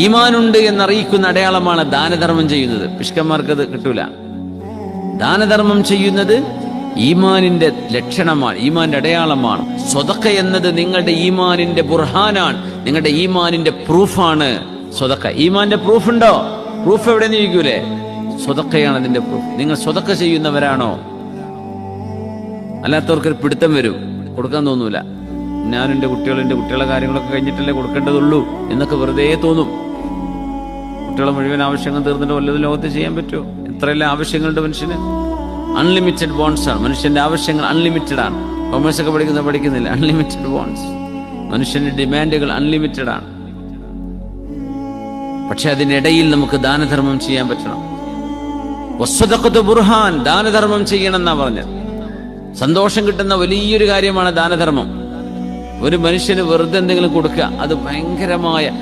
ഈമാനുണ്ട് എന്നറിയിക്കുന്ന അടയാളമാണ് ദാനധർമ്മം ചെയ്യുന്നത്. പിഷ്കന്മാർക്കത് കിട്ടൂല. ദാനധർമ്മം ചെയ്യുന്നത് ഈമാനിന്റെ ലക്ഷണമാണ്, ഈമാന്റെ അടയാളമാണ്. സ്വതക്ക എന്നത് നിങ്ങളുടെ ഈമാനിന്റെ ബുർഹാനാണ്, നിങ്ങളുടെ ഈമാനിന്റെ പ്രൂഫാണ്. സ്വതക്ക ഈമാന്റെ പ്രൂഫ് ഉണ്ടോ? പ്രൂഫ് എവിടെയെന്ന് ചോദിക്കൂലേ? സ്വതക്കയാണ് അതിന്റെ പ്രൂഫ്. നിങ്ങൾ സ്വതക്ക ചെയ്യുന്നവരാണോ? അല്ലാത്തവർക്കൊരു പിടുത്തം വരും, കൊടുക്കാൻ തോന്നൂല. ഞാൻ എൻ്റെ കുട്ടികളുടെ കാര്യങ്ങളൊക്കെ കഴിഞ്ഞിട്ടല്ലേ കൊടുക്കേണ്ടതുള്ളൂ എന്നൊക്കെ വെറുതെ തോന്നും. കുട്ടികളെ മുഴുവൻ ആവശ്യങ്ങൾ തീർന്നിട്ട് വല്ലതും ലോകത്ത് ചെയ്യാൻ പറ്റുമോ? എത്രയെല്ലാം ആവശ്യങ്ങളുണ്ട് മനുഷ്യന്. അൺലിമിറ്റഡ് ബോൺസ് ആണ് മനുഷ്യന്റെ ആവശ്യങ്ങൾ, അൺലിമിറ്റഡ് ആണ്. കൊമേഴ്സ് ഒക്കെ പഠിക്കുന്നില്ല, അൺലിമിറ്റഡ് ബോൺസ്. മനുഷ്യന്റെ ഡിമാൻഡുകൾ അൺലിമിറ്റഡ് ആണ്. പക്ഷെ അതിനിടയിൽ നമുക്ക് ദാനധർമ്മം ചെയ്യാൻ പറ്റണം. വസ്സദഖത്തു ബുർഹാൻ, ദാനധർമ്മം ചെയ്യണം എന്നാ പറഞ്ഞത്. സന്തോഷം കിട്ടുന്ന വലിയൊരു കാര്യമാണ് ദാനധർമ്മം. ഒരു മനുഷ്യന് വെറുതെ എന്തെങ്കിലും കൊടുക്കുക, അത് ഭയങ്കരമായ